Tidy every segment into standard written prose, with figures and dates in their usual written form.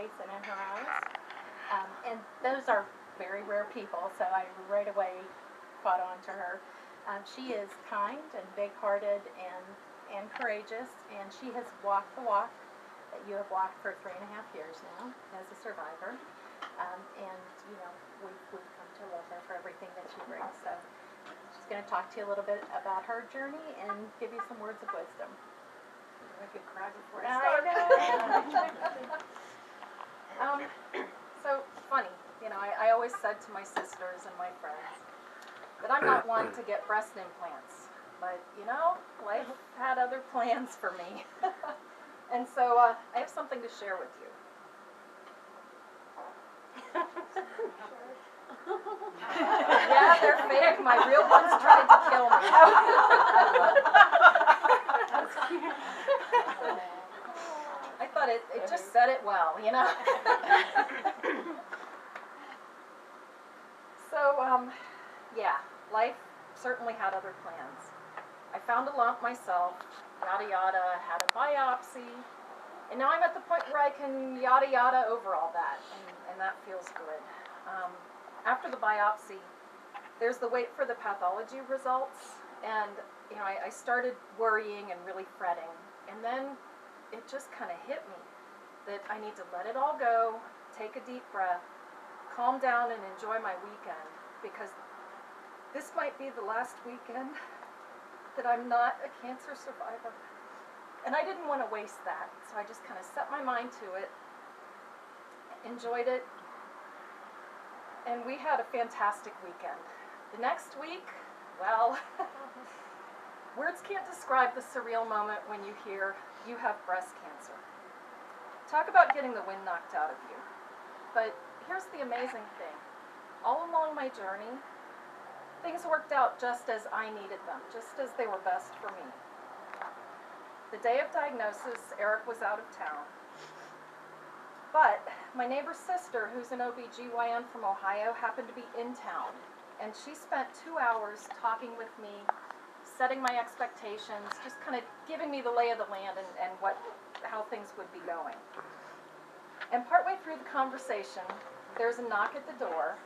face and in her eyes. And those are very rare people, so I right away caught on to her. She is kind and big-hearted and courageous, and she has walked the walk that you have walked for 3.5 years now as a survivor. And, you know, we've come to love her for everything that she brings. So she's going to talk to you a little bit about her journey and give you some words of wisdom. I could cry before I start. So funny, you know, I always said to my sisters and my friends that I'm not one to get breast implants, but you know, life had other plans for me. And so I have something to share with you. Yeah, they're fake. My real ones tried to kill me. I thought it just said it well, you know. So, yeah, life certainly had other plans. I found a lump myself, yada yada, had a biopsy, and now I'm at the point where I can yada yada over all that, and that feels good. After the biopsy, there's the wait for the pathology results, and you know, I started worrying and really fretting, and then it just kind of hit me that I need to let it all go, take a deep breath, calm down and enjoy my weekend, because this might be the last weekend that I'm not a cancer survivor. And I didn't want to waste that, so I just kind of set my mind to it, enjoyed it, and we had a fantastic weekend. The next week, well, words can't describe the surreal moment when you hear you have breast cancer. Talk about getting the wind knocked out of you. But here's the amazing thing. All along my journey, things worked out just as I needed them, just as they were best for me. The day of diagnosis, Eric was out of town. But my neighbor's sister, who's an OBGYN from Ohio, happened to be in town. And she spent 2 hours talking with me, setting my expectations, just kind of giving me the lay of the land and how things would be going. And partway through the conversation, there's a knock at the door.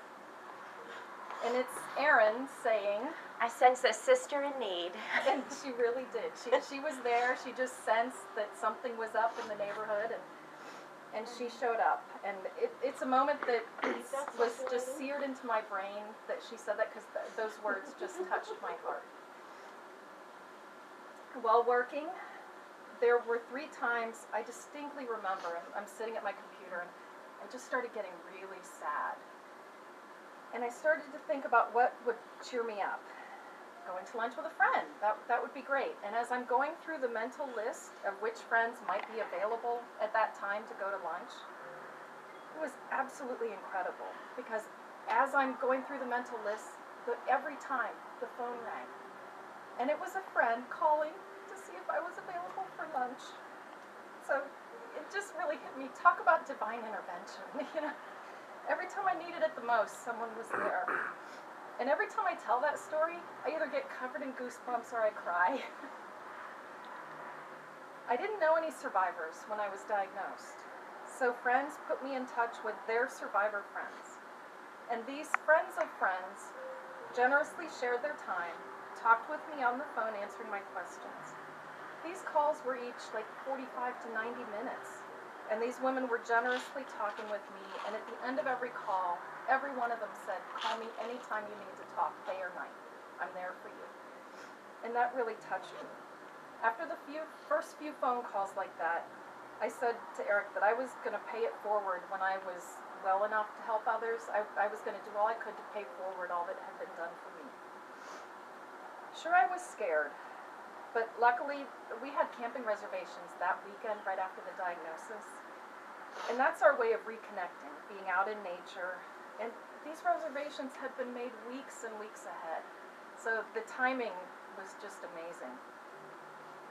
And it's Erin saying, I sense a sister in need. And she really did. She was there. She just sensed that something was up in the neighborhood, and she showed up. And it's a moment that was just seared into my brain that she said that, because those words just touched my heart. While working, there were 3 times I distinctly remember, I'm sitting at my computer and I just started getting really sad. And I started to think about what would cheer me up. Going to lunch with a friend, that would be great. And as I'm going through the mental list of which friends might be available at that time to go to lunch, it was absolutely incredible. Because as I'm going through the mental list, every time the phone rang. And it was a friend calling to see if I was available for lunch. So it just really hit me. Talk about divine intervention, you know. Every time I needed it the most, someone was there. And every time I tell that story, I either get covered in goosebumps or I cry. I didn't know any survivors when I was diagnosed. So friends put me in touch with their survivor friends. And these friends of friends generously shared their time, talked with me on the phone answering my questions. These calls were each like 45 to 90 minutes. And these women were generously talking with me, and at the end of every call, every one of them said, call me anytime you need to talk, day or night. I'm there for you. And that really touched me. After the first few phone calls like that, I said to Eric that I was going to pay it forward when I was well enough to help others. I was going to do all I could to pay forward all that had been done for me. Sure, I was scared. But luckily, we had camping reservations that weekend right after the diagnosis. And that's our way of reconnecting, being out in nature. And these reservations had been made weeks and weeks ahead. So the timing was just amazing.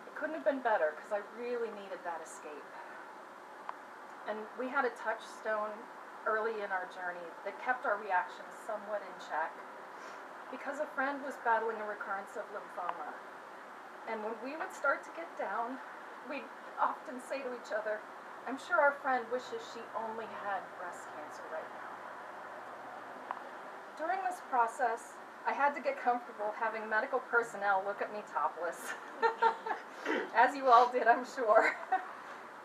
It couldn't have been better, because I really needed that escape. And we had a touchstone early in our journey that kept our reactions somewhat in check, because a friend was battling a recurrence of lymphoma. And when we would start to get down, we'd often say to each other, I'm sure our friend wishes she only had breast cancer right now. During this process, I had to get comfortable having medical personnel look at me topless. As you all did, I'm sure.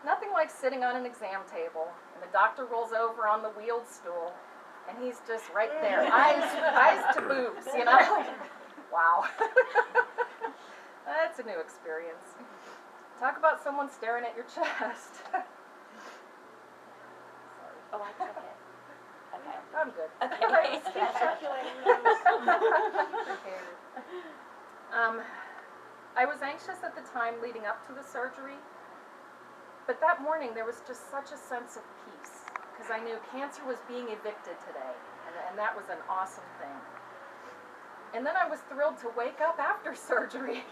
Nothing like sitting on an exam table and the doctor rolls over on the wheeled stool and he's just right there, eyes to boobs, you know? Wow. That's a new experience. Talk about someone staring at your chest. Oh, I took it. Okay. I'm good. Okay. Keep circulating. I was anxious at the time leading up to the surgery, but that morning there was just such a sense of peace because I knew cancer was being evicted today, and that was an awesome thing. And then I was thrilled to wake up after surgery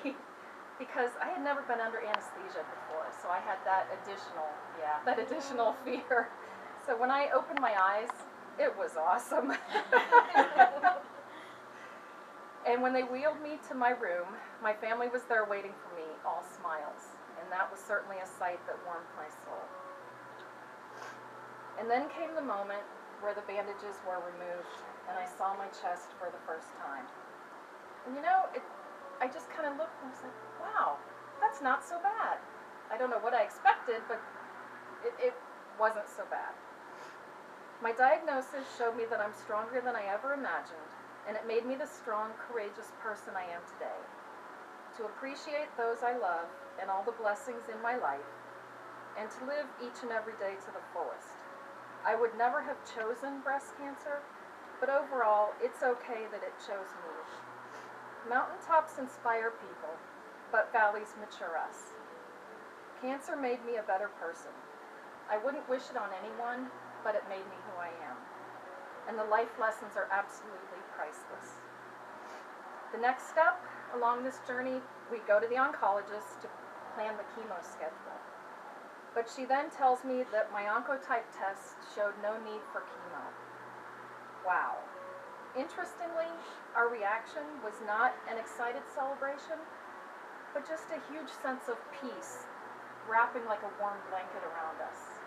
because I had never been under anesthesia before, so I had that additional fear. So when I opened my eyes, it was awesome. And when they wheeled me to my room, my family was there waiting for me, all smiles. And that was certainly a sight that warmed my soul. And then came the moment where the bandages were removed, and I saw my chest for the first time. And you know, I just kind of looked and was like, wow, that's not so bad. I don't know what I expected, but it wasn't so bad. My diagnosis showed me that I'm stronger than I ever imagined, and it made me the strong, courageous person I am today. To appreciate those I love and all the blessings in my life, and to live each and every day to the fullest. I would never have chosen breast cancer, but overall, it's okay that it chose me. Mountaintops inspire people, but valleys mature us. Cancer made me a better person. I wouldn't wish it on anyone, but it made me who I am. And the life lessons are absolutely priceless. The next step along this journey, we go to the oncologist to plan the chemo schedule. But she then tells me that my oncotype test showed no need for chemo. Wow. Interestingly, our reaction was not an excited celebration, but just a huge sense of peace, wrapping like a warm blanket around us.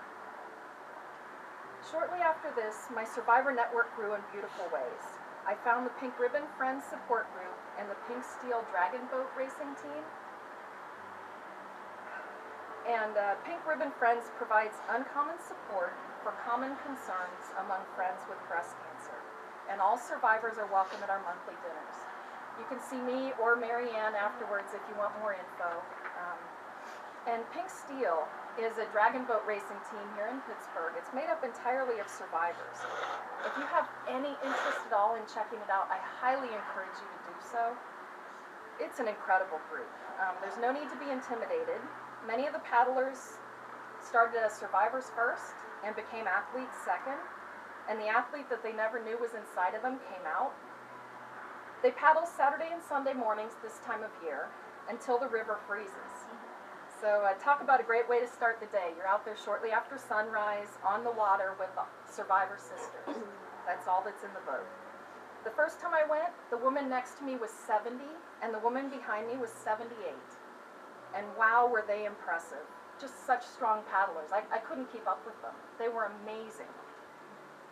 Shortly after this, my survivor network grew in beautiful ways. I found the Pink Ribbon Friends support group and the Pink Steel Dragon Boat racing team. And Pink Ribbon Friends provides uncommon support for common concerns among friends with breast cancer. And all survivors are welcome at our monthly dinners. You can see me or Mary Ann afterwards if you want more info. And Pink Steel is a dragon boat racing team here in Pittsburgh. It's made up entirely of survivors. If you have any interest at all in checking it out, I highly encourage you to do so. It's an incredible group. There's no need to be intimidated. Many of the paddlers started as survivors first and became athletes second, and the athlete that they never knew was inside of them came out. They paddle Saturday and Sunday mornings this time of year until the river freezes. So talk about a great way to start the day. You're out there shortly after sunrise on the water with the survivor sisters. That's all that's in the boat. The first time I went, the woman next to me was 70, and the woman behind me was 78. And wow, were they impressive. Just such strong paddlers. I couldn't keep up with them. They were amazing.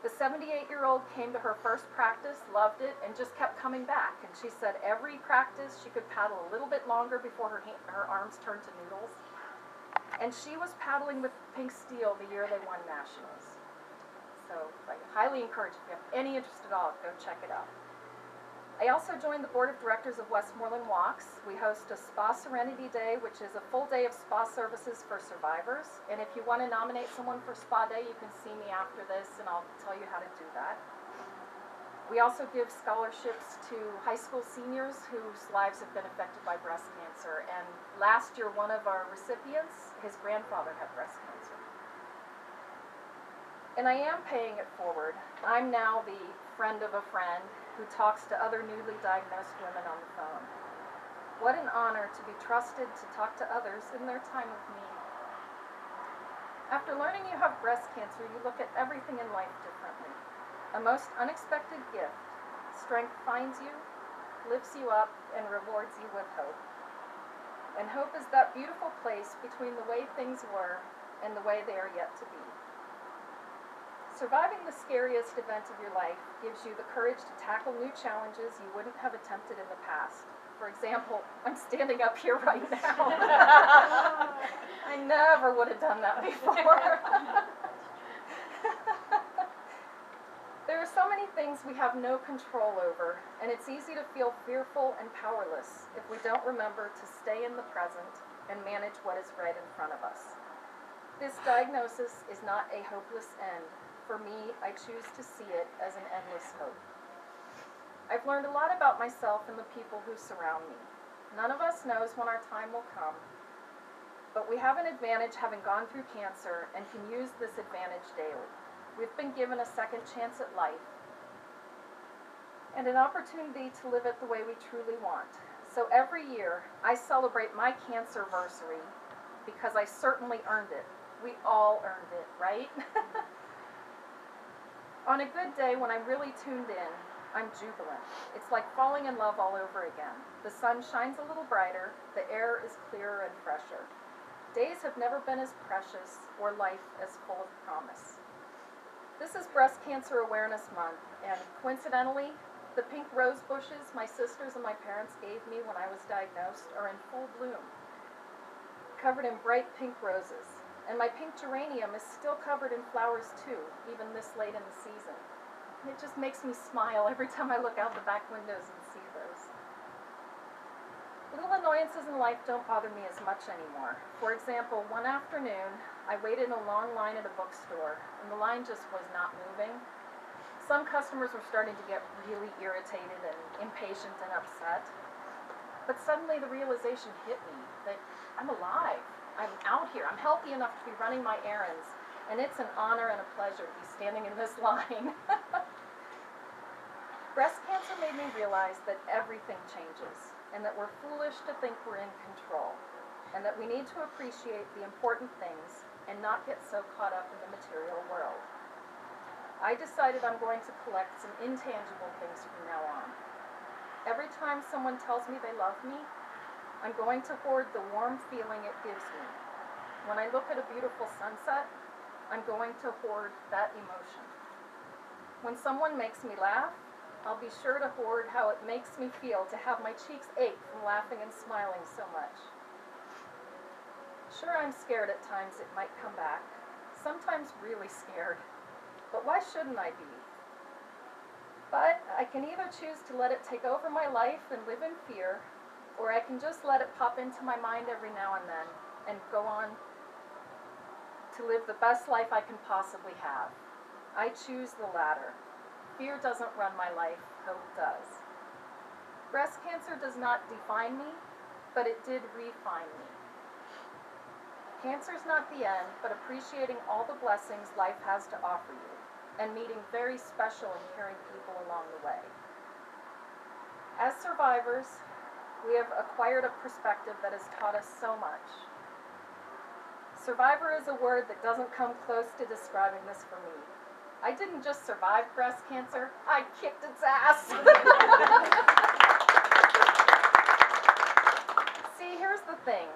The 78-year-old came to her first practice, loved it, and just kept coming back. And she said every practice she could paddle a little bit longer before her arms turned to noodles. And she was paddling with Pink Steel the year they won nationals. So I highly encourage you, if you have any interest at all, go check it out. I also joined the board of directors of Westmoreland Walks. We host a Spa Serenity Day, which is a full day of spa services for survivors. And if you want to nominate someone for Spa Day, you can see me after this and I'll tell you how to do that. We also give scholarships to high school seniors whose lives have been affected by breast cancer. And last year, one of our recipients, his grandfather had breast cancer. And I am paying it forward. I'm now the friend of a friend who talks to other newly diagnosed women on the phone. What an honor to be trusted to talk to others in their time of need. After learning you have breast cancer, you look at everything in life differently. A most unexpected gift. Strength finds you, lifts you up, and rewards you with hope. And hope is that beautiful place between the way things were and the way they are yet to be. Surviving the scariest event of your life gives you the courage to tackle new challenges you wouldn't have attempted in the past. For example, I'm standing up here right now. I never would have done that before. There are so many things we have no control over, and it's easy to feel fearful and powerless if we don't remember to stay in the present and manage what is right in front of us. This diagnosis is not a hopeless end. For me, I choose to see it as an endless hope. I've learned a lot about myself and the people who surround me. None of us knows when our time will come, but we have an advantage having gone through cancer and can use this advantage daily. We've been given a second chance at life and an opportunity to live it the way we truly want. So every year, I celebrate my cancerversary because I certainly earned it. We all earned it, right? On a good day, when I'm really tuned in, I'm jubilant. It's like falling in love all over again. The sun shines a little brighter, the air is clearer and fresher. Days have never been as precious or life as full of promise. This is Breast Cancer Awareness Month, and coincidentally, the pink rose bushes my sisters and my parents gave me when I was diagnosed are in full bloom, covered in bright pink roses. And my pink geranium is still covered in flowers too, even this late in the season. It just makes me smile every time I look out the back windows and see those. Little annoyances in life don't bother me as much anymore. For example, one afternoon, I waited in a long line at a bookstore, and the line just was not moving. Some customers were starting to get really irritated and impatient and upset. But suddenly the realization hit me that I'm alive. I'm out here. I'm healthy enough to be running my errands, and it's an honor and a pleasure to be standing in this line. Breast cancer made me realize that everything changes, and that we're foolish to think we're in control, and that we need to appreciate the important things and not get so caught up in the material world. I decided I'm going to collect some intangible things from now on. Every time someone tells me they love me, I'm going to hoard the warm feeling it gives me. When I look at a beautiful sunset, I'm going to hoard that emotion. When someone makes me laugh, I'll be sure to hoard how it makes me feel to have my cheeks ache from laughing and smiling so much. Sure, I'm scared at times it might come back, sometimes really scared, but why shouldn't I be? But I can either choose to let it take over my life and live in fear, or I can just let it pop into my mind every now and then and go on to live the best life I can possibly have. I choose the latter. Fear doesn't run my life, hope does. Breast cancer does not define me, but it did refine me. Cancer's not the end, but appreciating all the blessings life has to offer you, and meeting very special and caring people along the way. As survivors, we have acquired a perspective that has taught us so much. Survivor is a word that doesn't come close to describing this for me. I didn't just survive breast cancer, I kicked its ass. See, here's the thing.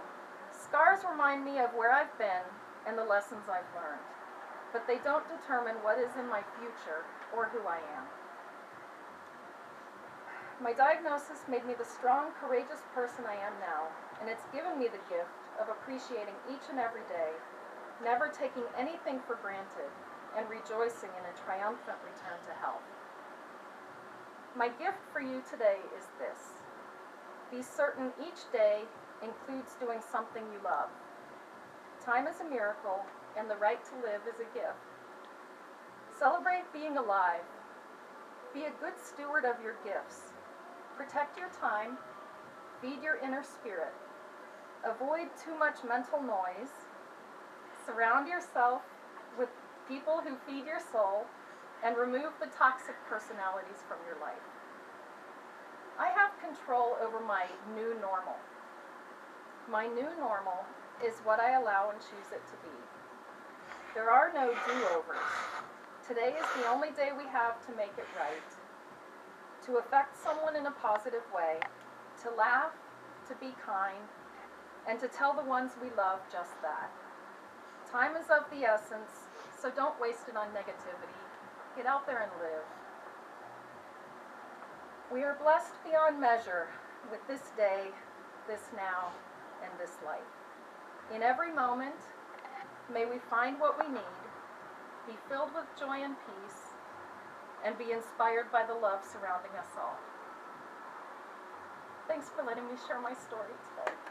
Scars remind me of where I've been and the lessons I've learned, but they don't determine what is in my future or who I am. My diagnosis made me the strong, courageous person I am now, and it's given me the gift of appreciating each and every day, never taking anything for granted, and rejoicing in a triumphant return to health. My gift for you today is this. Be certain each day includes doing something you love. Time is a miracle, and the right to live is a gift. Celebrate being alive. Be a good steward of your gifts. Protect your time. Feed your inner spirit. Avoid too much mental noise. Surround yourself with people who feed your soul, and remove the toxic personalities from your life. I have control over my new normal. My new normal is what I allow and choose it to be. There are no do-overs. Today is the only day we have to make it right, to affect someone in a positive way, to laugh, to be kind, and to tell the ones we love just that. Time is of the essence, so don't waste it on negativity. Get out there and live. We are blessed beyond measure with this day, this now, and this life. In every moment, may we find what we need, be filled with joy and peace, and be inspired by the love surrounding us all. Thanks for letting me share my story today.